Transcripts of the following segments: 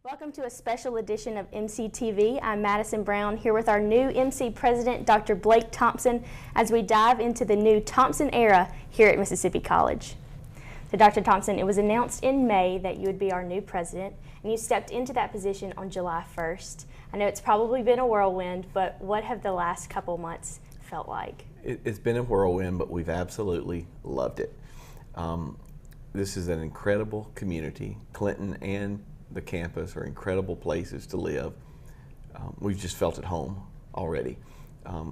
Welcome to a special edition of MC TV. I'm Madison Brown here with our new MC president, Dr. Blake Thompson, as we dive into the new Thompson era here at Mississippi College. So Dr. Thompson, it was announced in May that you would be our new president, and you stepped into that position on July 1st. I know it's probably been a whirlwind, but what have the last couple months felt like? It's been a whirlwind, but we've absolutely loved it. This is an incredible community. Clinton and the campus are incredible places to live. We've just felt at home already.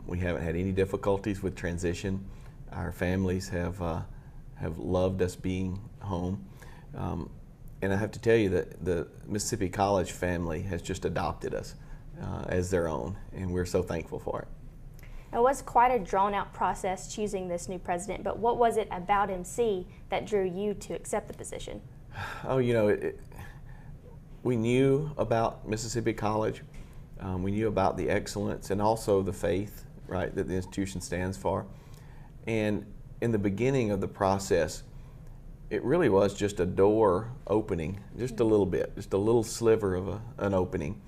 We haven't had any difficulties with transition. Our families have loved us being home. And I have to tell you that the Mississippi College family has just adopted us as their own, and we're so thankful for it. It was quite a drawn-out process choosing this new president, but what was it about MC that drew you to accept the position? Oh, you know, we knew about Mississippi College. We knew about the excellence and also the faith, right, that the institution stands for. And in the beginning of the process, it really was just a door opening, just a little bit, just a little sliver of an opening.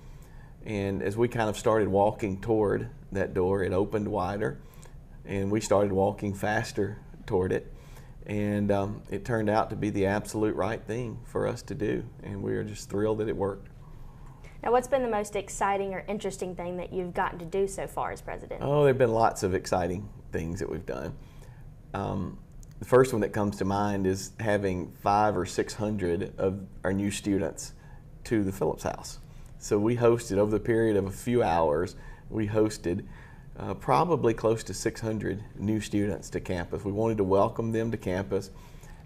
And as we kind of started walking toward that door, it opened wider, and we started walking faster toward it. And it turned out to be the absolute right thing for us to do, and we are just thrilled that it worked. Now, what's been the most exciting or interesting thing that you've gotten to do so far as president? Oh, there have been lots of exciting things that we've done. The first one that comes to mind is having 500 or 600 of our new students to the Phillips House. So we hosted, over the period of a few hours, we hosted probably close to 600 new students to campus. We wanted to welcome them to campus,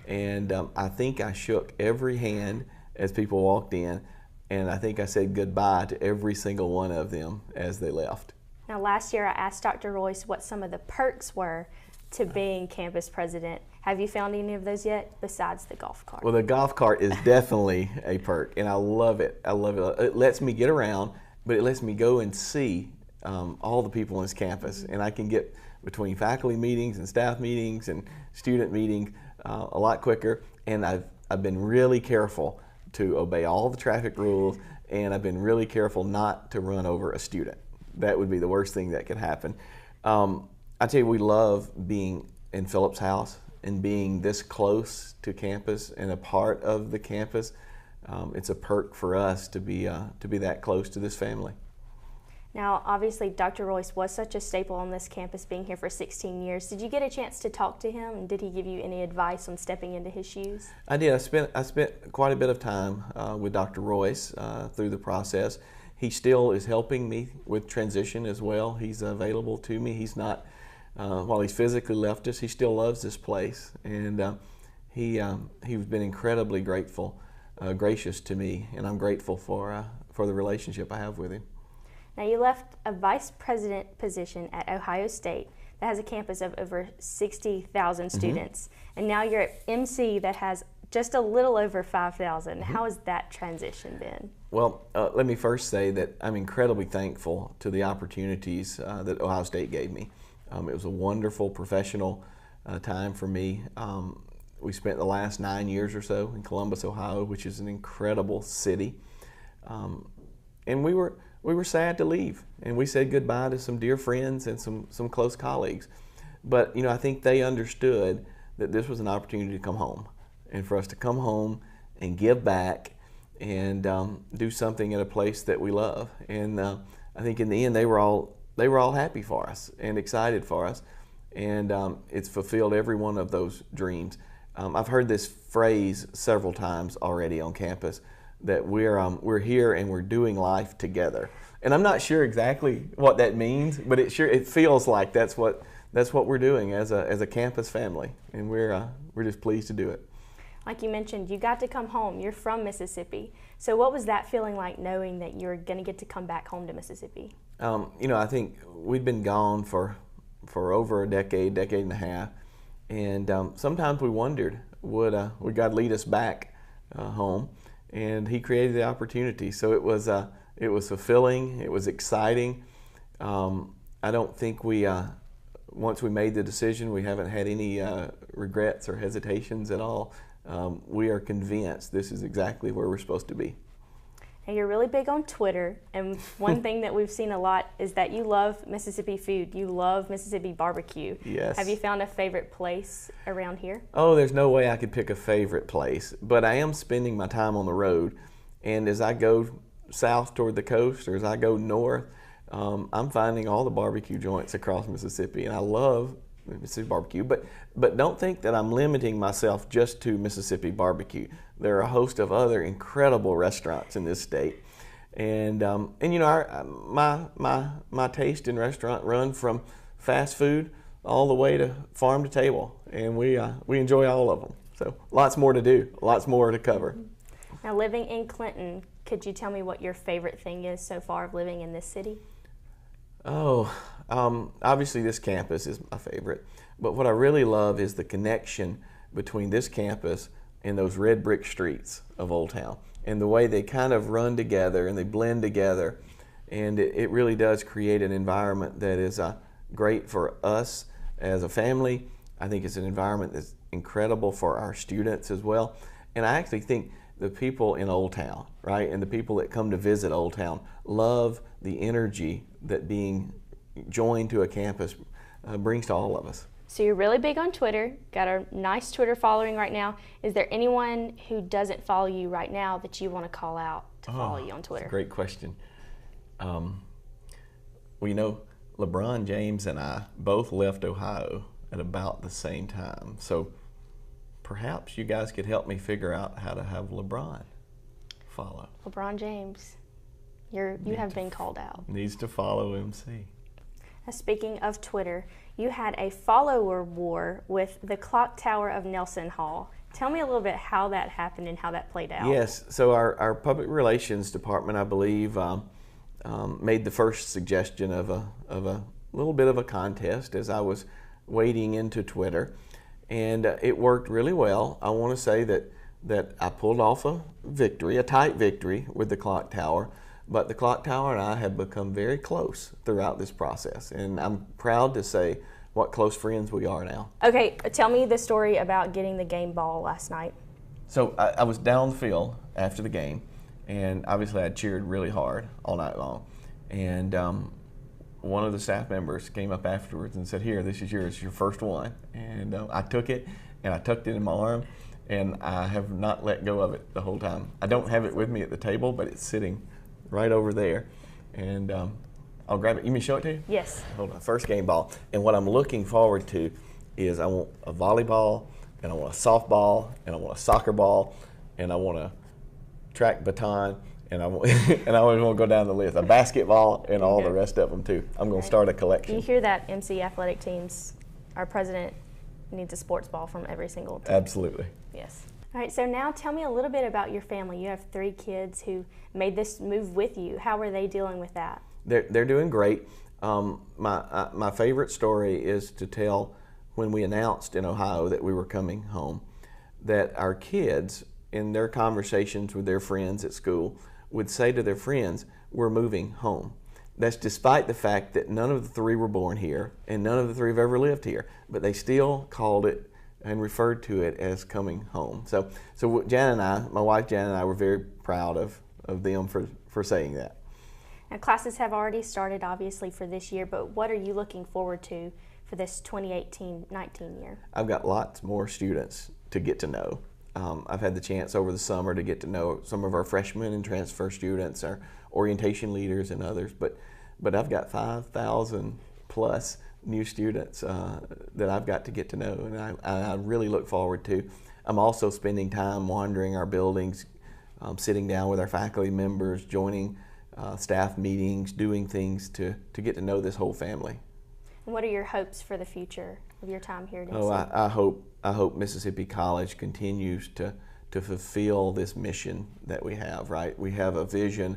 and I think I shook every hand as people walked in, and I think I said goodbye to every single one of them as they left. Now, last year I asked Dr. Royce what some of the perks were to being campus president. Have you found any of those yet, besides the golf cart? Well, the golf cart is definitely a perk, and I love it. I love it. It lets me get around, but it lets me go and see all the people on this campus, and I can get between faculty meetings and staff meetings and student meetings a lot quicker. And I've been really careful to obey all the traffic rules, and I've been really careful not to run over a student. That would be the worst thing that could happen. I tell you, we love being in Phillips House and being this close to campus and a part of the campus. It's a perk for us to be that close to this family. Now, obviously, Dr. Royce was such a staple on this campus, being here for 16 years. Did you get a chance to talk to him, and did he give you any advice on stepping into his shoes? I did. I spent quite a bit of time with Dr. Royce through the process. He still is helping me with transition as well. He's available to me. He's not, while he's physically left us, he still loves this place, and he's been incredibly gracious to me, and I'm grateful for the relationship I have with him. Now, you left a vice president position at Ohio State that has a campus of over 60,000 students, and now you're at MC that has just a little over 5,000. How has that transition been? Well, let me first say that I'm incredibly thankful to the opportunities that Ohio State gave me. It was a wonderful professional time for me. We spent the last 9 years or so in Columbus, Ohio, which is an incredible city. And we were sad to leave, and we said goodbye to some dear friends and some close colleagues. But you know, I think they understood that this was an opportunity to come home, and for us to come home and give back and do something at a place that we love. And I think in the end they were all happy for us and excited for us, and it's fulfilled every one of those dreams. I've heard this phrase several times already on campus, that we're here and we're doing life together. And I'm not sure exactly what that means, but it feels like that's what we're doing as a campus family, and we're just pleased to do it. Like you mentioned, you got to come home. You're from Mississippi. So what was that feeling like, knowing that you're going to get to come back home to Mississippi? You know, I think we'd been gone for over a decade and a half, and sometimes we wondered, would God lead us back home? And He created the opportunity. So it was fulfilling. It was exciting. I don't think once we made the decision, we haven't had any regrets or hesitations at all. We are convinced this is exactly where we're supposed to be. Now, you're really big on Twitter, and one thing that we've seen a lot is that you love Mississippi food. You love Mississippi barbecue. Yes. Have you found a favorite place around here? Oh, there's no way I could pick a favorite place, but I am spending my time on the road, and as I go south toward the coast or as I go north, I'm finding all the barbecue joints across Mississippi, and I love Mississippi barbecue, but don't think that I'm limiting myself just to Mississippi barbecue. There are a host of other incredible restaurants in this state, and you know, my taste in restaurant run from fast food all the way to farm to table, and we enjoy all of them. So lots more to do, lots more to cover. Now, living in Clinton, could you tell me what your favorite thing is so far of living in this city? Oh, obviously this campus is my favorite, but what I really love is the connection between this campus and those red brick streets of Old Town, and the way they kind of run together and they blend together, and it really does create an environment that is great for us as a family. I think it's an environment that's incredible for our students as well, and I actually think the people in Old Town, right, and the people that come to visit Old Town love the energy that being joined to a campus brings to all of us. So you're really big on Twitter, got a nice Twitter following right now. Is there anyone who doesn't follow you right now that you want to call out to follow you on Twitter? That's a great question. Well, you know, LeBron James and I both left Ohio at about the same time. So perhaps you guys could help me figure out how to have LeBron follow. LeBron James, you have been called out. Needs to follow MC. Now, speaking of Twitter, you had a follower war with the Clock Tower of Nelson Hall. Tell me a little bit how that happened and how that played out. Yes, so our public relations department, I believe, made the first suggestion of a little bit of a contest as I was wading into Twitter, and it worked really well. I want to say that I pulled off a victory, a tight victory with the Clock Tower, but the Clock Tower and I have become very close throughout this process, and I'm proud to say what close friends we are now. Okay, tell me the story about getting the game ball last night. So I was down the field after the game, and obviously I cheered really hard all night long, and one of the staff members came up afterwards and said, "Here, this is yours, your first one." And I took it, and I tucked it in my arm, and I have not let go of it the whole time. I don't have it with me at the table, but it's sitting right over there, and I'll grab it. You mean show it to you? Yes. Hold on, first game ball. And what I'm looking forward to is I want a volleyball, and I want a softball, and I want a soccer ball, and I want a track baton, and I want, and I always want to go down the list, a basketball, and all the rest of them too. I'm going to start a collection. You hear that, MC athletic teams? Our president needs a sports ball from every single team. Absolutely. Yes. All right, so now tell me a little bit about your family. You have 3 kids who made this move with you. How are they dealing with that? They're doing great. My favorite story is to tell when we announced in Ohio that we were coming home, that our kids, in their conversations with their friends at school, would say to their friends, "We're moving home." That's despite the fact that none of the 3 were born here and none of the 3 have ever lived here, but they still called it and referred to it as coming home. So Jan and I, my wife Jan and I, were very proud of them for saying that. Now, classes have already started, obviously, for this year, but what are you looking forward to for this 2018-19 year? I've got lots more students to get to know. I've had the chance over the summer to get to know some of our freshmen and transfer students, our orientation leaders and others, but I've got 5,000 plus new students that I've got to get to know, and I really look forward to. I'm also spending time wandering our buildings, sitting down with our faculty members, joining staff meetings, doing things to get to know this whole family. And what are your hopes for the future of your time here at MC? Oh, I hope Mississippi College continues to fulfill this mission that we have, right? We have a vision,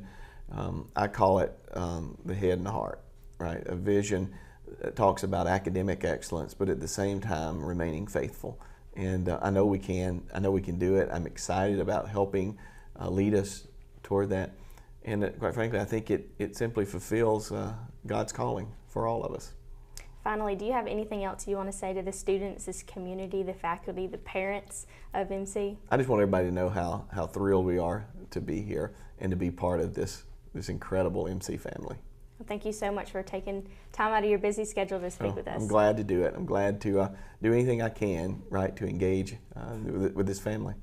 I call it the head and the heart, right? A vision that talks about academic excellence, but at the same time remaining faithful. And I know we can do it. I'm excited about helping lead us toward that. And quite frankly, I think it simply fulfills God's calling for all of us. Finally, do you have anything else you want to say to the students, this community, the faculty, the parents of MC? I just want everybody to know how thrilled we are to be here and to be part of this incredible MC family. Well, thank you so much for taking time out of your busy schedule to speak with us. I'm glad to do it. I'm glad to do anything I can, right, to engage with this family.